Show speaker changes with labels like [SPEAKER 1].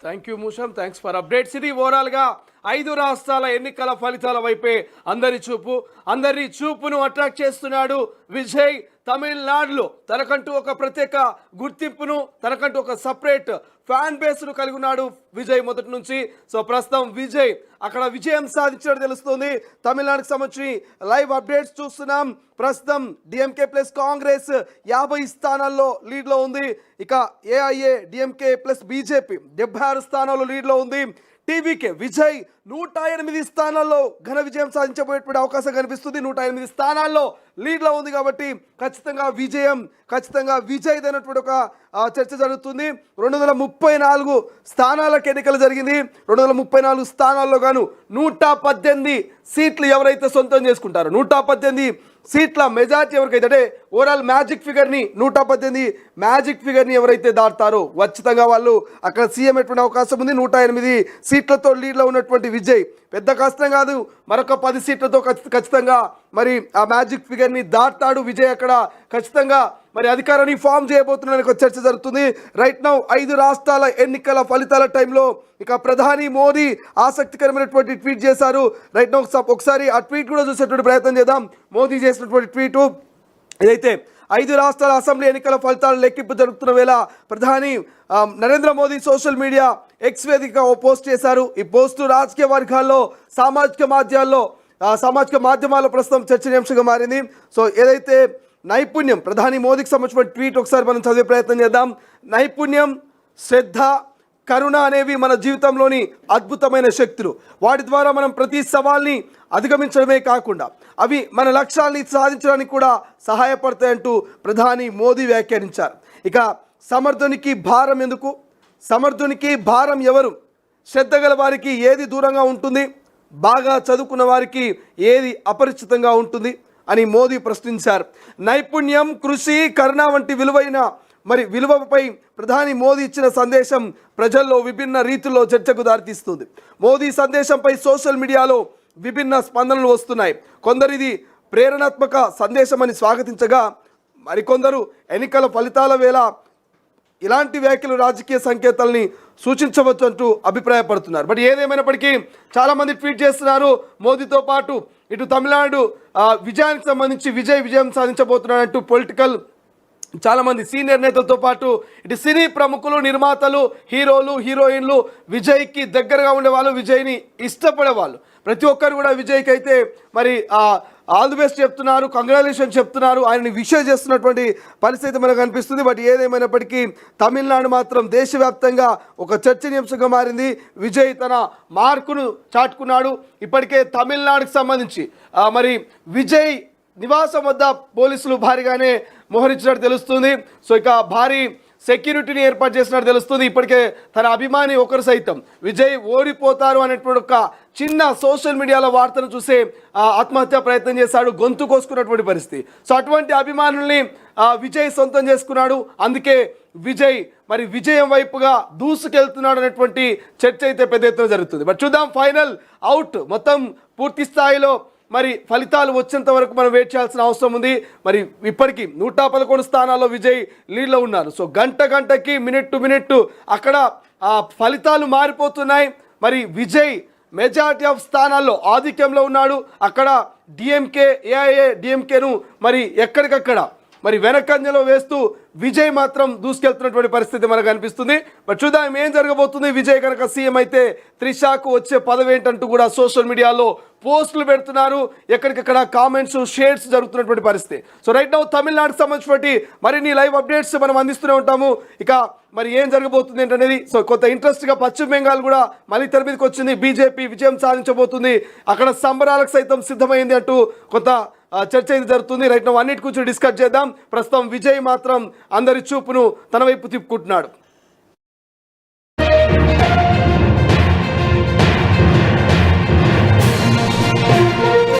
[SPEAKER 1] Thank you Musham, thanks for updates. ఇది ఓవరాల్గా 5 రాష్ట్రాల ఎన్నికల ఫలితాల వైపే అందరి చూపును అట్రాక్ట్ చేస్తున్నాడు విజయ్. తమిళనాడులో తనకంటూ ఒక ప్రత్యేక గుర్తింపును, తనకంటూ ఒక సపరేట్ ఫ్యాన్ బేస్ను కలిగి ఉన్నాడు విజయ్ మొదటి నుంచి. సో ప్రస్తుతం విజయ్ అక్కడ విజయం సాధించినట్టు తెలుస్తుంది. తమిళనాడుకు సంబంధించి లైవ్ అప్డేట్స్ చూస్తున్నాం. ప్రస్తుతం డిఎంకే ప్లస్ కాంగ్రెస్ 50 స్థానాల్లో లీడ్లో ఉంది. ఇక ఏఐఏ డిఎంకే ప్లస్ బీజేపీ 76 స్థానాల్లో లీడ్లో ఉంది. టీవీకే విజయ్ 108 స్థానాల్లో ఘన విజయం సాధించబోయేటువంటి అవకాశం కనిపిస్తుంది. 108 స్థానాల్లో లీడ్లో ఉంది కాబట్టి ఖచ్చితంగా విజయ్ అయినటువంటి ఒక చర్చ జరుగుతుంది. 234 స్థానాలకు ఎన్నికలు జరిగింది. 234 స్థానాల్లో గాను 118 సీట్లు ఎవరైతే సొంతం చేసుకుంటారో, 118 సీట్ల మెజార్టీ ఎవరికైతే, అంటే ఓవరాల్ మ్యాజిక్ ఫిగర్ని ఎవరైతే దాటుతారో ఖచ్చితంగా వాళ్ళు అక్కడ సీఎం అయ్యేటువంటి అవకాశం ఉంది. 108 సీట్లతో లీడ్లో ఉన్నటువంటి విజయ్ పెద్ద కష్టం కాదు, మరొక 10 సీట్లతో ఖచ్చితంగా మరి ఆ మ్యాజిక్ ఫిగర్ని దాటుతాడు విజయ్. అక్కడ ఖచ్చితంగా మరి అధికారాన్ని ఫామ్ చేయబోతున్నారని ఒక చర్చ జరుగుతుంది. రైట్ నౌ 5 రాష్ట్రాల ఎన్నికల ఫలితాల టైంలో ఇక ప్రధాని మోదీ ఆసక్తికరమైనటువంటి ట్వీట్ చేశారు. రైట్ నౌ ఒకసారి ఆ ట్వీట్ కూడా చూసేటువంటి ప్రయత్నం చేద్దాం. మోదీ చేసినటువంటి ట్వీటు ఏదైతే 5 రాష్ట్రాల అసెంబ్లీ ఎన్నికల ఫలితాల లెక్కింపు జరుగుతున్న వేళ ప్రధాని Narendra Modi social media X వేదికగా ఓ పోస్ట్ చేశారు. ఈ పోస్టు రాజకీయ వర్గాల్లో సామాజిక మాధ్యమాల్లో ప్రస్తుతం చర్చనీయాంశంగా మారింది. సో ఏదైతే నైపుణ్యం, ప్రధాని మోదీకి సంబంధించిన ట్వీట్ ఒకసారి మనం చదివే ప్రయత్నం చేద్దాం. నైపుణ్యం, శ్రద్ధ, కరుణ అనేవి మన జీవితంలోని అద్భుతమైన శక్తులు. వాటి ద్వారా మనం ప్రతి సవాల్ని అధిగమించడమే కాకుండా అవి మన లక్ష్యాల్ని సాధించడానికి కూడా సహాయపడతాయంటూ ప్రధాని మోదీ వ్యాఖ్యానించారు. ఇక సమర్థునికి భారం ఎందుకు, సమర్థునికి భారం ఎవరు, శ్రద్ధ గల వారికి ఏది దూరంగా ఉంటుంది, బాగా చదువుకున్న వారికి ఏది అపరిచితంగా ఉంటుంది అని మోదీ ప్రశ్నించారు. నైపుణ్యం, కృషి, కరుణ వంటి విలువపై ప్రధాని మోదీ ఇచ్చిన సందేశం ప్రజల్లో విభిన్న రీతుల్లో చర్చకు దారితీస్తుంది. మోదీ సందేశంపై సోషల్ మీడియాలో విభిన్న స్పందనలు వస్తున్నాయి. కొందరు ఇది ప్రేరణాత్మక సందేశం అని స్వాగతించగా, మరికొందరు ఎన్నికల ఫలితాల వేళ ఇలాంటి వ్యాఖ్యలు రాజకీయ సంకేతాలని సూచించవచ్చు అంటూ అభిప్రాయపడుతున్నారు. బట్ ఏదేమైనప్పటికీ చాలామంది ట్వీట్ చేస్తున్నారు. మోదీతో పాటు ఇటు తమిళనాడు విజయానికి సంబంధించి విజయం సాధించబోతున్నాడంటూ పొలిటికల్ చాలామంది సీనియర్ నేతలతో పాటు ఇటు సినీ ప్రముఖులు, నిర్మాతలు, హీరోలు, హీరోయిన్లు, విజయ్కి దగ్గరగా ఉండేవాళ్ళు, విజయ్ని ఇష్టపడేవాళ్ళు ప్రతి ఒక్కరు కూడా విజయ్కి అయితే మరి ఆల్ ది బెస్ట్ చెప్తున్నారు, కంగ్రాచులేషన్ చెప్తున్నారు, ఆయనని విషయం చేస్తున్నటువంటి పరిస్థితి మనకు కనిపిస్తుంది. బట్ ఏదేమైనప్పటికీ తమిళనాడు మాత్రం దేశవ్యాప్తంగా ఒక చర్చనీయాంశంగా మారింది. విజయ్ తన మార్కును చాటుకున్నాడు. ఇప్పటికే తమిళనాడుకు సంబంధించి మరి విజయ్ నివాసం వద్ద పోలీసులు భారీగానే మోహరించినట్టు తెలుస్తుంది. సో ఇక భారీ సెక్యూరిటీని ఏర్పాటు చేసినట్టు తెలుస్తుంది. ఇప్పటికే తన అభిమాని ఒకరు సైతం విజయ్ ఓడిపోతారు అనేటువంటి ఒక చిన్న సోషల్ మీడియాలో వార్తను చూసే ఆత్మహత్య ప్రయత్నం చేశాడు, గొంతు కోసుకున్నటువంటి పరిస్థితి. సో అటువంటి అభిమానుల్ని విజయ్ సొంతం చేసుకున్నాడు. అందుకే విజయ్ మరి విజయం వైపుగా దూసుకెళ్తున్నాడు అనేటువంటి చర్చ అయితే పెద్ద ఎత్తున జరుగుతుంది. బట్ చూద్దాం, ఫైనల్ అవుట్ మొత్తం పూర్తి స్థాయిలో మరి ఫలితాలు వచ్చేంత వరకు మనం వెయిట్ చేయాల్సిన అవసరం ఉంది. మరి ఇప్పటికీ 111 స్థానాల్లో విజయ్ లీడ్లో ఉన్నారు. సో గంటకి మినిట్ టు మినిట్ అక్కడ ఫలితాలు మారిపోతున్నాయి. మరి విజయ్ మెజారిటీ ఆఫ్ స్థానాల్లో ఆధిక్యంలో ఉన్నాడు. అక్కడ ఏఐఏ డిఎంకేను మరి ఎక్కడికక్కడ మరి వెనకంజలో వేస్తూ విజయ్ మాత్రం దూసుకెళ్తున్నటువంటి పరిస్థితి మనకు కనిపిస్తుంది. బట్ చూద్దాం ఏం జరగబోతుంది. విజయ్ కనుక సీఎం అయితే త్రిషాకు వచ్చే పదవి ఏంటంటూ కూడా సోషల్ మీడియాలో పోస్టులు పెడుతున్నారు. ఎక్కడికక్కడ కామెంట్స్, షేర్స్ జరుగుతున్నటువంటి పరిస్థితి. సో రైట్ నౌ తమిళనాడుకు సంబంధించినటువంటి మరిన్ని లైవ్ అప్డేట్స్ మనం అందిస్తూనే ఉంటాము. ఇక మరి ఏం జరగబోతుంది ఏంటనేది సో కొంత ఇంట్రెస్ట్గా పశ్చిమ బెంగాల్ కూడా మళ్ళీ తెర మీదకి వచ్చింది. బీజేపీ విజయం సాధించబోతుంది, అక్కడ సంబరాలకు సైతం సిద్ధమైంది అంటూ కొంత చర్చ అయితే జరుగుతుంది. రైట్ నౌ అన్నిటి గురించి డిస్కస్ చేద్దాం. ప్రస్తుతం విజయ్ మాత్రం అందరి చూపును తన వైపు తిప్పుకుంటున్నాడు.